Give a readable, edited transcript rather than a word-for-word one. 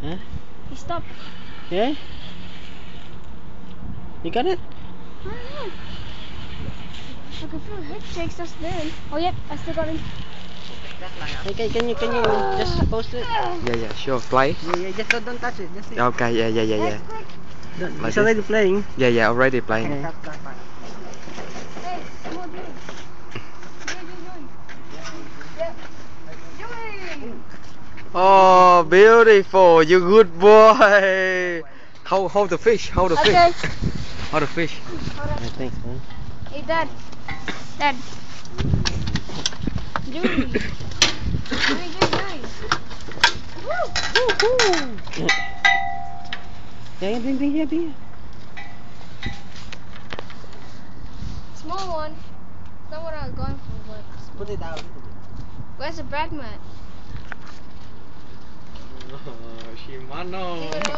Huh? He stopped. Yeah? You got it? I don't know. I can feel head shakes just then. Oh yep, I still got him. Okay, can you just post it? Yeah, sure. Play. Yeah, just don't touch it. Just Okay, yeah. Hey, quick. Don't, Like it's already playing. Yeah, already playing. Okay. Hey, come on, Joey. Joey. Yep. Joey! Oh, beautiful! You good boy. Hold the fish. Hold the Okay. fish. Hold the fish. Hold on. Thanks, man. Hey, Dad. Dad. Joey. Joey. Woo! Yeah, bring here. Small one. Not what I was going for, but Put it out a little bit. where's the brag mat? Shimano.